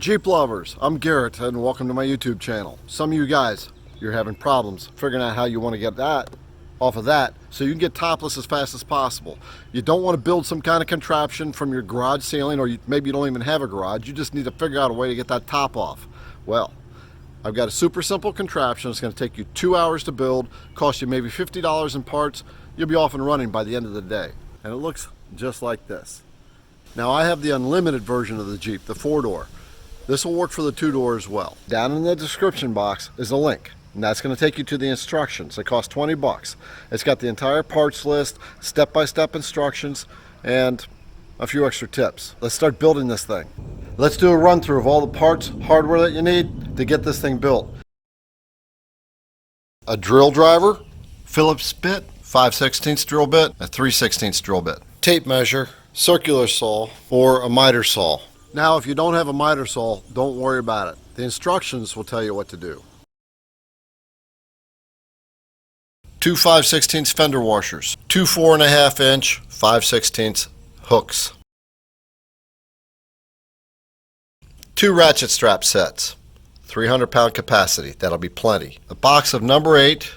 Jeep lovers, I'm Garrett and welcome to my YouTube channel. Some of you guys, you're having problems figuring out how you want to get that off of that so you can get topless as fast as possible. You don't want to build some kind of contraption from your garage ceiling, or maybe you don't even have a garage. You just need to figure out a way to get that top off. Well, I've got a super simple contraption. It's going to take you 2 hours to build, cost you maybe $50 in parts. You'll be off and running by the end of the day. And it looks just like this. Now I have the unlimited version of the Jeep, the 4-door. This will work for the 2-door as well. Down in the description box is a link, and that's going to take you to the instructions. They cost 20 bucks. It's got the entire parts list, step-by-step instructions, and a few extra tips. Let's start building this thing. Let's do a run-through of all the parts, hardware that you need to get this thing built. A drill driver, Phillips bit, 5/16 drill bit, a 3/16 drill bit. Tape measure, circular saw, or a miter saw. Now, if you don't have a miter saw, don't worry about it. The instructions will tell you what to do. 2 5/16 fender washers, 2 4.5-inch 5/16 hooks, 2 ratchet strap sets, 300-pound capacity, that'll be plenty. A box of number 8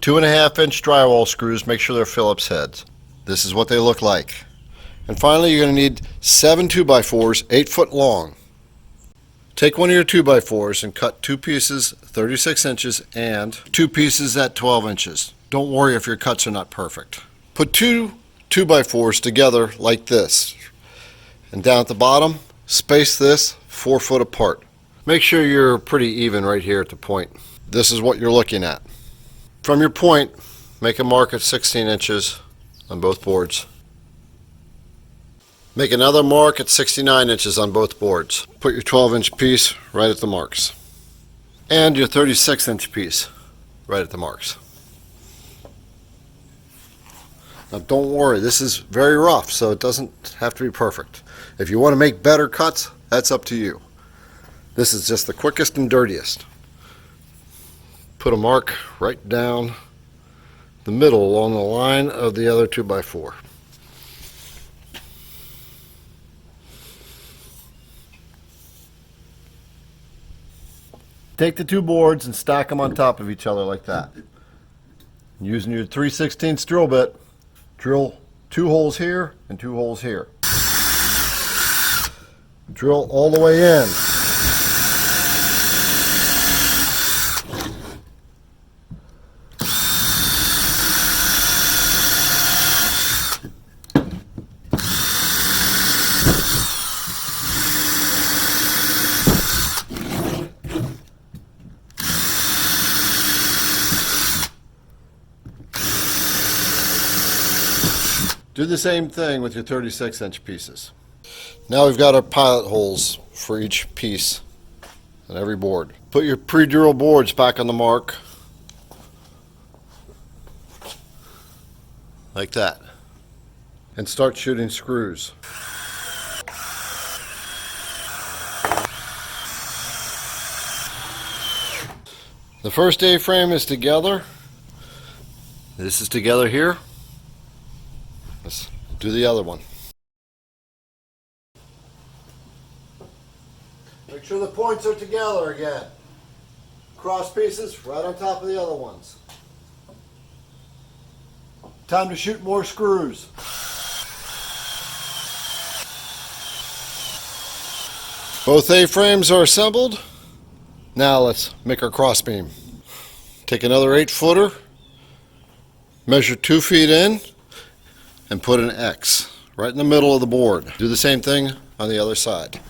2.5-inch drywall screws, make sure they're Phillips heads. This is what they look like. And finally, you're going to need 7 2x4s, 8 foot long. Take one of your 2x4s and cut 2 pieces 36 inches and 2 pieces at 12 inches. Don't worry if your cuts are not perfect. Put 2 2x4s together like this. And down at the bottom, space this 4 foot apart. Make sure you're pretty even right here at the point. This is what you're looking at. From your point, make a mark at 16 inches on both boards. Make another mark at 69 inches on both boards. Put your 12-inch piece right at the marks. And your 36-inch piece right at the marks. Now don't worry, this is very rough, so it doesn't have to be perfect. If you want to make better cuts, that's up to you. This is just the quickest and dirtiest. Put a mark right down the middle along the line of the other 2x4. Take the 2 boards and stack them on top of each other like that. Using your 3/16 drill bit, drill 2 holes here and 2 holes here. Drill all the way in. Do the same thing with your 36-inch pieces. Now we've got our pilot holes for each piece on every board. Put your pre-drill boards back on the mark, like that, and start shooting screws. The first A-frame is together. This is together here. Let's do the other one. Make sure the points are together again. Cross pieces right on top of the other ones. Time to shoot more screws. Both A-frames are assembled. Now let's make our cross beam. Take another 8-footer, measure 2 feet in, and put an X right in the middle of the board. Do the same thing on the other side.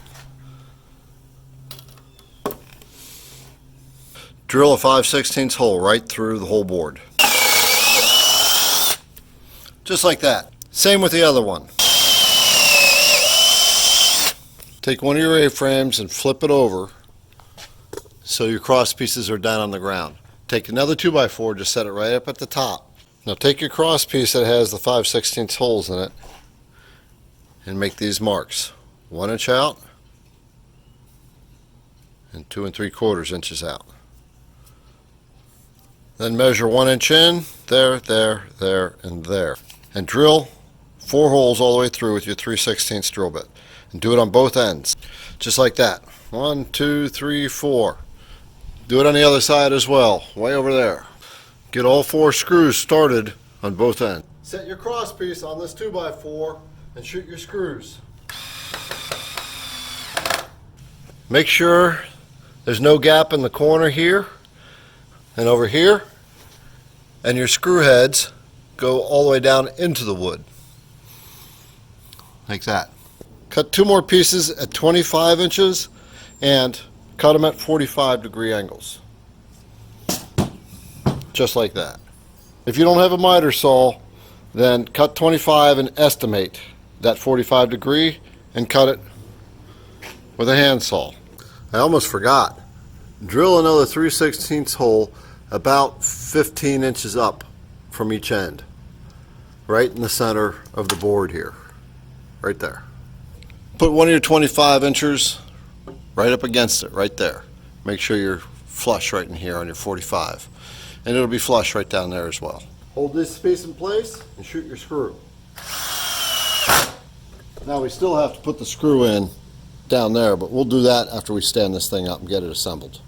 Drill a 5/16 hole right through the whole board. Just like that. Same with the other one. Take one of your A-frames and flip it over so your cross pieces are down on the ground. Take another 2x4, just set it right up at the top. Now take your cross piece that has the 5/16 holes in it and make these marks. 1 inch out and 2 3/4 inches out. Then measure 1 inch in, there, and there. And drill 4 holes all the way through with your 3/16 drill bit. And do it on both ends, just like that. 1, 2, 3, 4. Do it on the other side as well, way over there. Get all 4 screws started on both ends. Set your cross piece on this 2x4 and shoot your screws. Make sure there's no gap in the corner here and over here, and your screw heads go all the way down into the wood, like that. Cut 2 more pieces at 25 inches and cut them at 45-degree angles, just like that. If you don't have a miter saw, then cut 25 and estimate that 45 degree and cut it with a handsaw. I almost forgot. Drill another 3/16 hole about 15 inches up from each end, right in the center of the board here, right there. Put one of your 25 inchers right up against it, right there. Make sure you're flush right in here on your 45, and it'll be flush right down there as well. Hold this piece in place and shoot your screw. Now we still have to put the screw in down there, but we'll do that after we stand this thing up and get it assembled.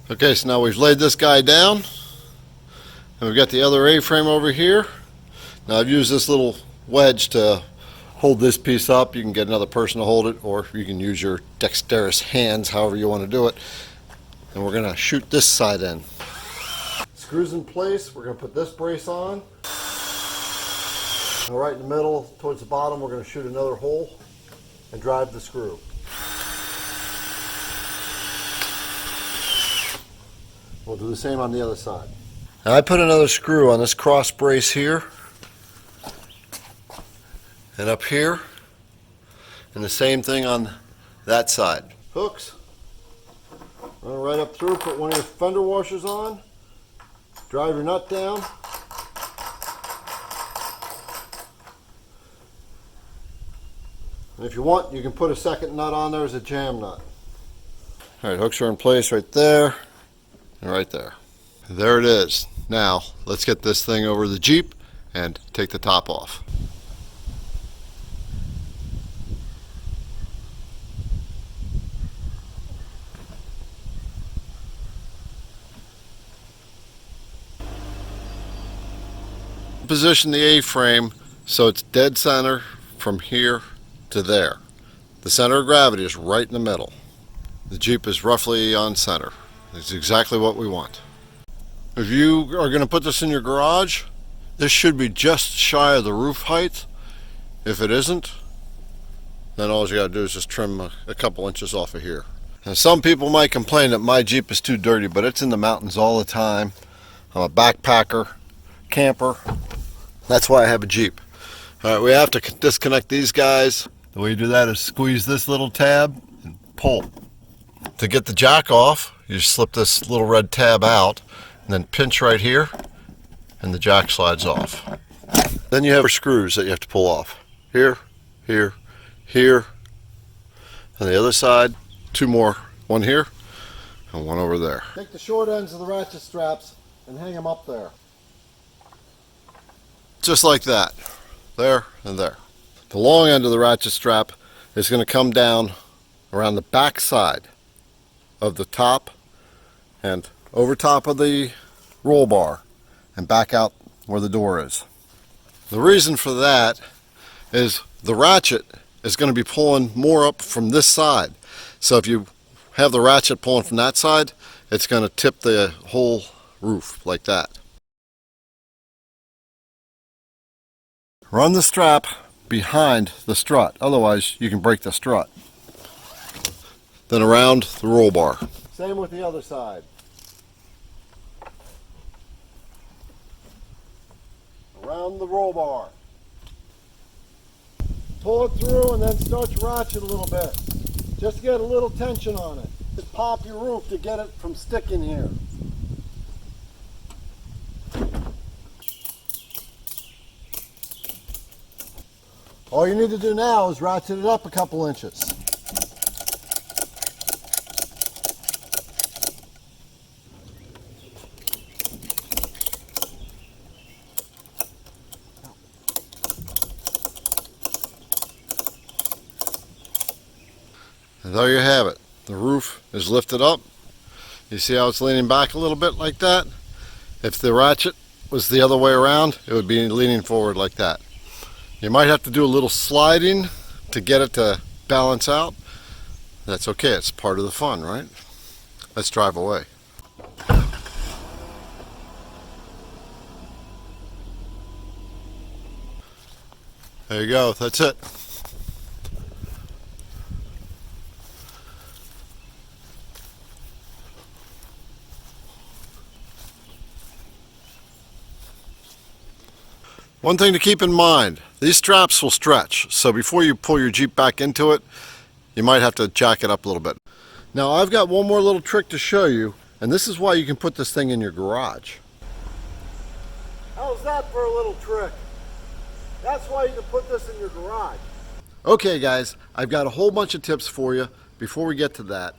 Okay, so now we've laid this guy down, and we've got the other A-frame over here. Now I've used this little wedge to hold this piece up. You can get another person to hold it, or you can use your dexterous hands, however you want to do it. And we're going to shoot this side in. Screws in place. We're going to put this brace on. And right in the middle, towards the bottom, we're going to shoot another hole and drive the screw. We'll do the same on the other side. Now I put another screw on this cross brace here, and up here, and the same thing on that side. Hooks, run right up through, put one of your fender washers on, drive your nut down, and if you want, you can put a second nut on there as a jam nut. Alright, hooks are in place right there and right there. There it is. Now, let's get this thing over the Jeep and take the top off. Position the A-frame so it's dead center from here to there. The center of gravity is right in the middle. The Jeep is roughly on center. It's exactly what we want. If you are going to put this in your garage, this should be just shy of the roof height. If it isn't, then all you got to do is just trim a couple inches off of here. Now, some people might complain that my Jeep is too dirty, but it's in the mountains all the time. I'm a backpacker, camper. That's why I have a Jeep. All right, we have to disconnect these guys. The way you do that is squeeze this little tab and pull. To get the jack off, you just slip this little red tab out and then pinch right here, and the jack slides off. Then you have screws that you have to pull off. Here, here, here. On the other side, 2 more. One here and one over there. Take the short ends of the ratchet straps and hang them up there. Just like that. There and there. The long end of the ratchet strap is going to come down around the back side of the top and over top of the roll bar and back out where the door is. The reason for that is the ratchet is going to be pulling more up from this side. So if you have the ratchet pulling from that side, it's going to tip the whole roof like that. Run the strap behind the strut, otherwise you can break the strut. Then around the roll bar. Same with the other side. Around the roll bar. Pull it through and then start to ratchet a little bit. Just to get a little tension on it. Just pop your roof to get it from sticking here. All you need to do now is ratchet it up a couple inches. And there you have it. The roof is lifted up. You see how it's leaning back a little bit like that? If the ratchet was the other way around, it would be leaning forward like that. You might have to do a little sliding to get it to balance out. That's okay, it's part of the fun, right? Let's drive away. There you go, that's it. One thing to keep in mind, these straps will stretch, so before you pull your Jeep back into it, you might have to jack it up a little bit. Now I've got one more little trick to show you, and this is why you can put this thing in your garage. How's that for a little trick? That's why you can put this in your garage. Okay guys, I've got a whole bunch of tips for you. Before we get to that,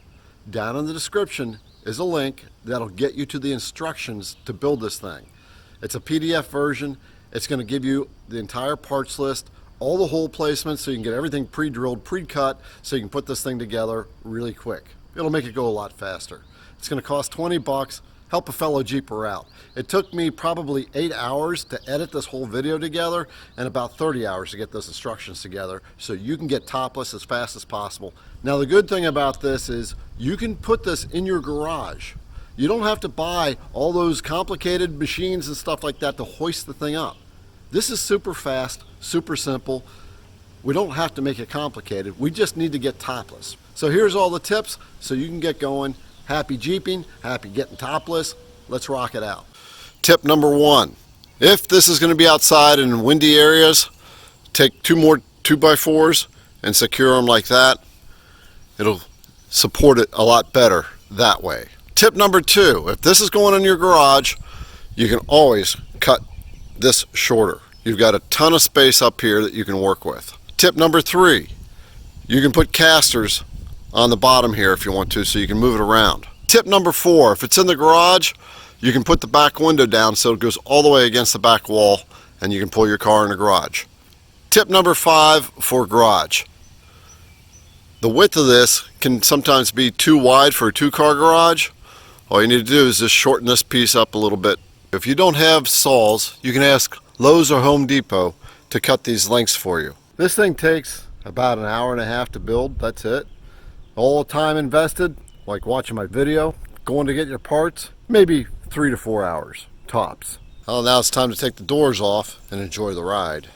down in the description is a link that'll get you to the instructions to build this thing. It's a PDF version. It's going to give you the entire parts list, all the hole placements, so you can get everything pre-drilled, pre-cut, so you can put this thing together really quick. It'll make it go a lot faster. It's going to cost 20 bucks. Help a fellow Jeeper out. It took me probably 8 hours to edit this whole video together and about 30 hours to get those instructions together so you can get topless as fast as possible. Now the good thing about this is you can put this in your garage. You don't have to buy all those complicated machines and stuff like that to hoist the thing up. This is super fast, super simple. We don't have to make it complicated. We just need to get topless. So here's all the tips so you can get going. Happy Jeeping, happy getting topless. Let's rock it out. Tip number 1. If this is going to be outside in windy areas, take 2 more 2x4s and secure them like that. It'll support it a lot better that way. Tip number 2. If this is going in your garage, you can always cut this shorter. You've got a ton of space up here that you can work with. Tip number 3. You can put casters on the bottom here if you want to, so you can move it around. Tip number 4, if it's in the garage, you can put the back window down so it goes all the way against the back wall and you can pull your car in the garage. Tip number 5 for garage. The width of this can sometimes be too wide for a 2-car garage. All you need to do is just shorten this piece up a little bit. If you don't have saws, you can ask Lowe's or Home Depot to cut these lengths for you. This thing takes about an hour and a half to build, that's it. All the time invested, like watching my video, going to get your parts, maybe 3 to 4 hours, tops. Well, now it's time to take the doors off and enjoy the ride.